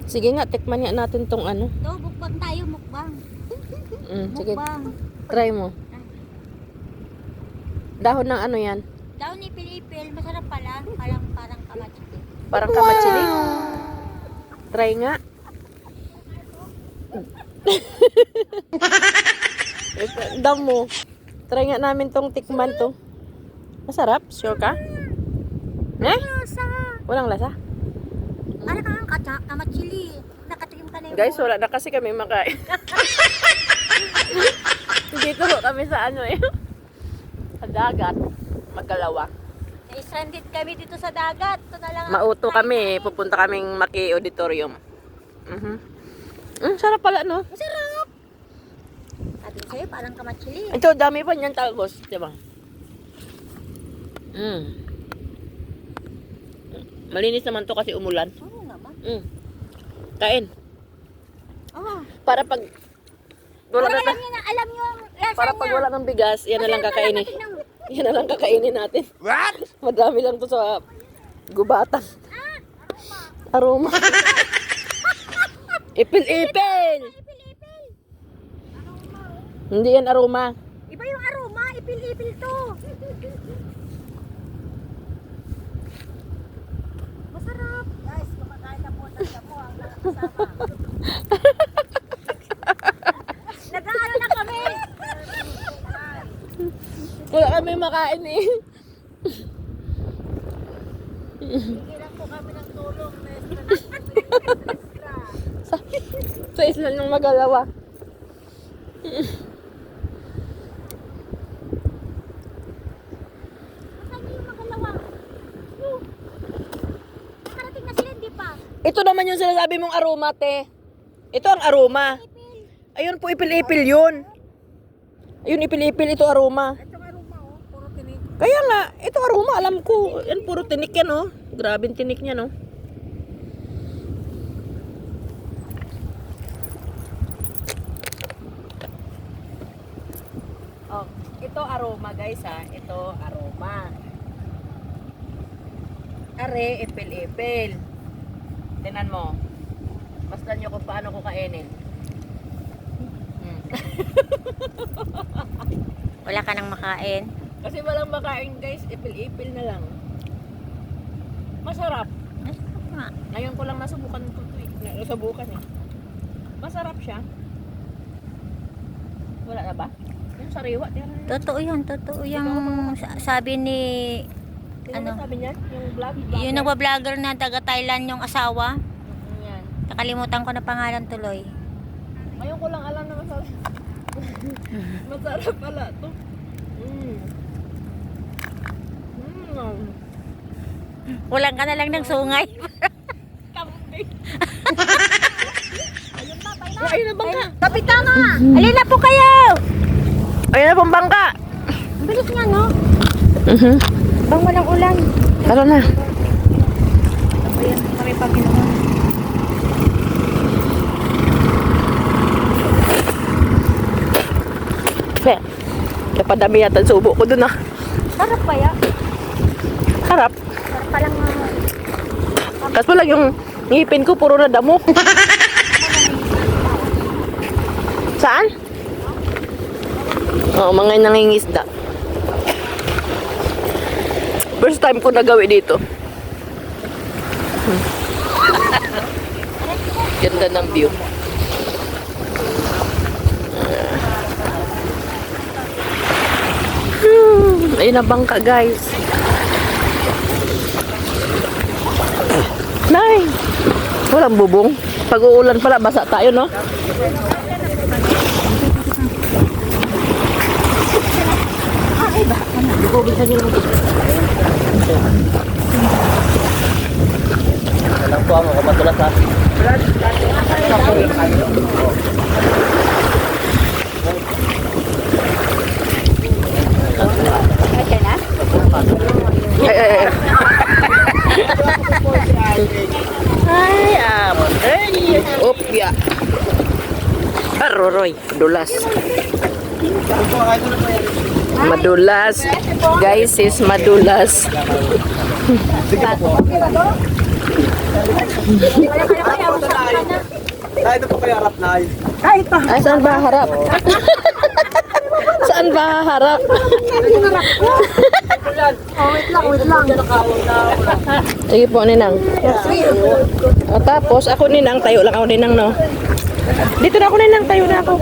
Sige nga, tikman nga natin tong ano. Ito, mukbang tayo, mukbang. Sige, Mukbang. try mo. Dahon ng ano yan? Daw ni Pilipil, masarap pala. Parang kamatsili. Parang kamatsili. Try nga. Dam mo. Try nga namin tong tikman to. Masarap? Sure ka? Eh? Lasa. Walang lasa? Parang kang kamatsili. Nakatikim ka na yung Guys, wala na kasi kami makain. Dito kami sa ano eh. Sa dagat. Magalawa. Stranded kami dito sa dagat. Ito na lang. Mauto kami. Pupunta kaming Maki Auditorium. Sarap pala, no? Masarap. Sabi ko sa'yo, parang kamatsili. Ito, dami pa niyan talbos. Diba? Malinis naman to kasi umulan. Oo naman. Kain. Oo. Para pag wala na, Alam nyo ang lasa para pag wala ng bigas, yan na lang kakainin. Yan na lang kakainin natin. What? Madami lang to sa gubatan. Aroma. Ipil-ipil. Hindi yan aroma. Iba yung aroma, ipil-ipil to. Masarap. Guys, kumakain na po ng damo ang kasama. Nag-aano na kami. Wala kami makain eh. Higilan po kami ng tulong. Sa isla ng Magalawa. Saan yung Magalawa? Nakarating na sila, hindi pa. Ito naman yung sinasabi mong aroma, te. Ito ang aroma. Ayun po, ipil-ipil yun. Ayun, ipil-ipil. Ito aroma. Itong aroma, oh. Puro tinig. Kaya nga, ito aroma, alam ko. Yan, puro tinik yan, oh. Grabe yung tinik niya, no. Oh, ito aroma, guys, ha. Ito aroma. Are, ipil-ipil. Tinan mo. Masdan nyo kung paano ko kainin. Wala ka nang makain. Kasi walang makain, guys. Ipil-ipil na lang. Masarap. Masarap nga. Ngayon ko lang nasubukan ito. Nasubukan eh. Masarap siya. Wala na ba? Yung sariwa. Totoo yan, totoo yung sabi ni Ano sabi niya? Yung vlog? yung nagwa-vlogger na taga Thailand yung asawa. Yan. Nakalimutan ko na pangalan tuloy. Ngayon ko lang alam na masarap. Masarap pala to. Walang ka na lang ng sungay. Ayun na bangka. Kapitana! Alin na po kayo! Ayun na pong bangka. Ang bilis nga, no? Bang walang ulan. Tara na. Ayan, kami Panginoon. Napadami yata ang subo ko dun ah. Sarap kaya? Harap. Sarap pa lang Kaso lang yung ngipin ko puro na damo. Saan? Oo, mga nangingisda. First time ko nagawi dito. Ganda ng view. Ayun na bangka, guys. Nay! Walang bubong. Pag uulan pala, basa tayo, no? Alam po ako, kapatulas ha. Ay, ay, opya. Aroroy, dulas. Madulas. Guys, is madulas. Kahit po kayo harap na Kahit pa. Ay, saan ba harap? Saan ba harap? Wait lang. Sige po, Ninang. O, tapos, ako, Ninang. Tayo lang ako, Ninang, no? Dito na ako, Ninang. Tayo na ako.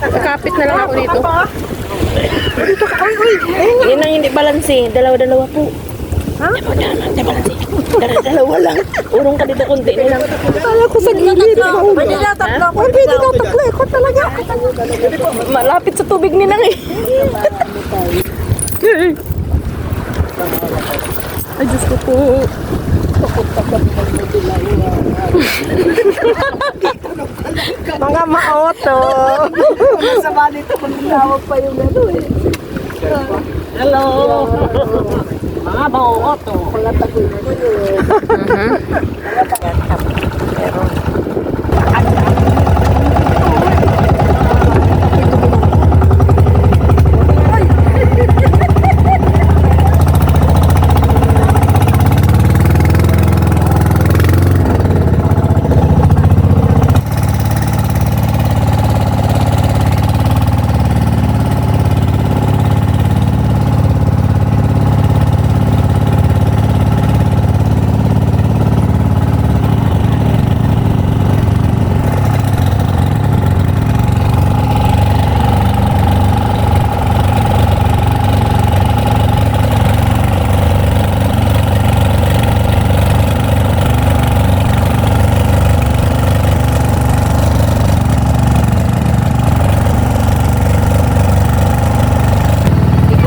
Kakapit na lang ako dito. Ninang, hindi balansi. Dalawa-dalawa po. Ha? Hindi balansi. Dalawa lang. Urong ka dito konti, Ninang. Kaya ko sa gilid. Pwede na tatlo. Pwede na tatlo. Ikaw talaga. Malapit sa tubig, Ninang, eh. Ay, Diyos ko po. Mga maoto. Masama dito kung tinawag pa yung ano eh. Hello! Mga baoto. Mga tagoy ko yun.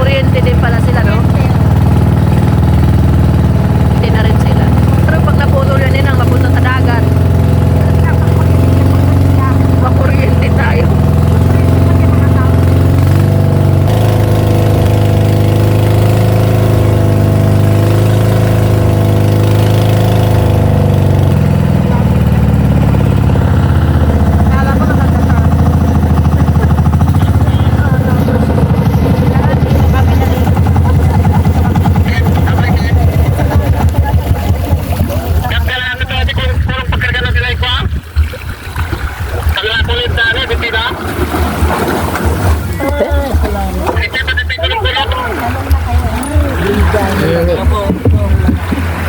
Kuryente din pala sila, no? Hindi na rin sila. Pero pag naputol yan, Ninang, mapunta sa dagat. Makuryente tayo.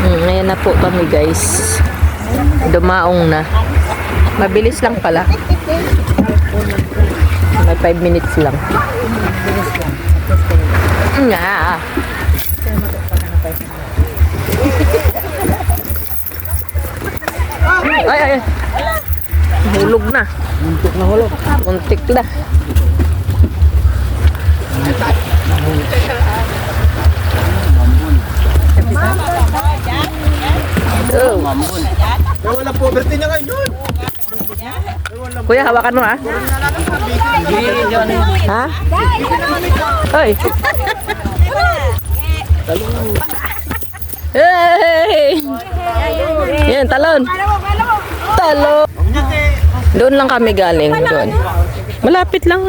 Ngayon na po kami, guys. Dumaong na. Mabilis lang pala. May 5 minutes lang. Nga. Ay, ay, ay. Hulog na. Muntik na hulog. Muntik na. Oh. Wala poverty niya ngayon. Kuya, hawakan mo, ha? Ha? Hoy. Hey! Yan, talon. Talon. Doon lang kami galing. Doon. Malapit lang.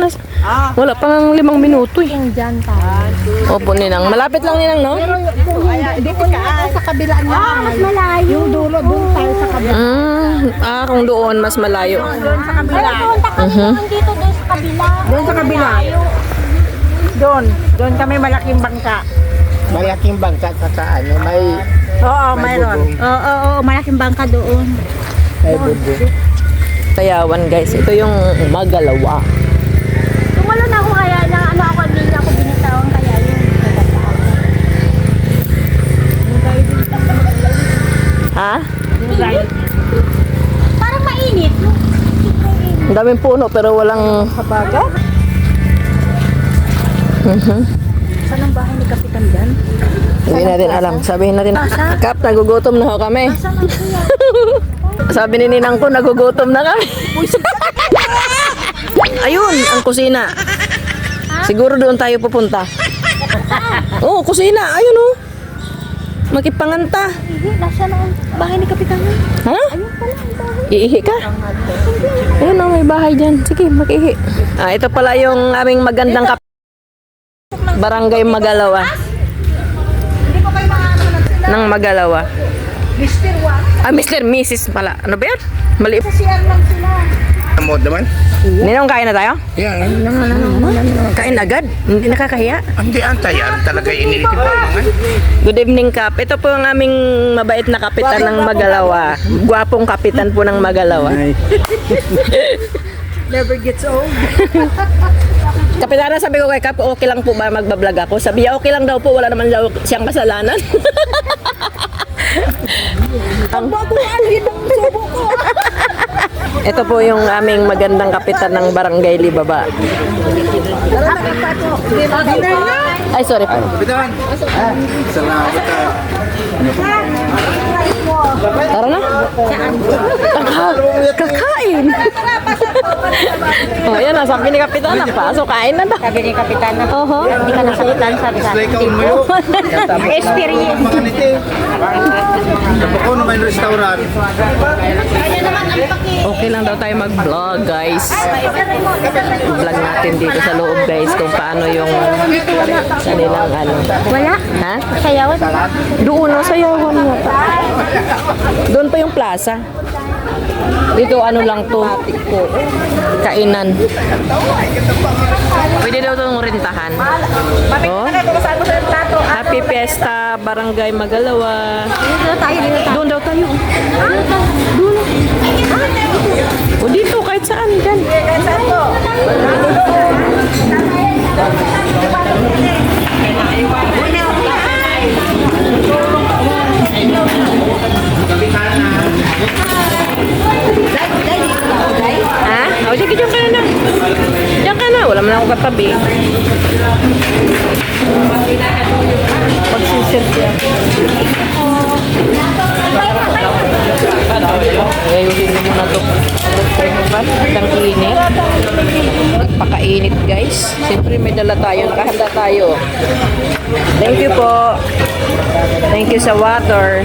Wala pang 5 minuto, eh. Opo, Ninang. Malapit lang, Ninang, no? Sa kabila niya. Mas malayo. Yung dulo, doon tayo sa kabila. Kung doon, mas malayo. Doon sa kabila. Dito doon sa kabila. Doon sa kabila. Doon kami malaking bangka. Malaking bangka sa ano, may... Oo, mayroon. Oo, malaking bangka doon. May bubo. Kayawan, guys. Ito yung Magalawa. Tumalo na ako kaya na ano ako, hindi niya ako binitawan kaya yun. Ha? Parang mainit. Ang daming puno pero walang habagat. Saan ang bahay ni Kapitan dyan? Hindi natin alam. Sabihin natin, Kap, nagugutom na ho kami. Sabi ni Ninang ko, nagugutom na kami. Ayun, ang kusina. Siguro doon tayo pupunta. Oo, kusina. Ayun, oh. Makipanganta. Nasaan ang bahay ni Kapitan? Ha? Ayun pala ang bahay. Iihi ka? Ayun, oh, may bahay dyan. Sige, makihi. Ito pala yung aming magandang Barangay Magalawa. Hindi ko kayo makakaroon sila. Ng Magalawa. Mr. Juan. Ah, Mr. Mrs. pala. Ano ba yan? Mali. Share lang sila. Amod naman. Ninong, kain na tayo? Yan. Kain agad? Hindi nakakahiya. Hindi antay. Yan talaga inilitin pa naman. Good evening, Kap. Ito po ang aming mabait na kapitan ng Magalawa. Gwapong kapitan po ng Magalawa. Never gets old. Kapitana, sabi ko kay Kap, okay lang po ba magbablog ako? Sabi niya, okay lang daw po, wala naman daw siyang kasalanan. Ang baguhan, yun ang subo ko. Ito po yung aming magandang kapitan ng Barangay Libaba. Tara na, pato. Dinner na. Ay, sorry po. Kapitan. Salamat. Tara na. Kakain. Oh, yan, sabi ni Kapitan, pasok, kain na daw. Sabi ni Kapitan na, Oho. hindi ka nasakitan, sabi sa Like kaon mo yun. experience. Mga niti. Dapat ko naman yung restaurant. Okay lang daw tayo mag-vlog, guys. Vlog natin dito sa loob, guys, kung paano yung kanilang ano. Wala? Ha? Sayawan? Doon, no, sa Yawan yata. Doon pa yung plaza. Dito ano lang to, kainan. Pwede daw itong rentahan. Oh. Happy Fiesta, Barangay Magalawa. Dito tayo, dito tayo. Doon daw tayo. Doon. O dito, kahit saan, dyan. Ha? O, sige, dyan ka na. Dyan ka na. Wala man ako katabi. Pagsiserve yan. Ayusin mo muna ito. Ang init. Nagpakainit, guys. Siyempre may dala tayo. Nakahanda tayo. Thank you po. Thank you sa water.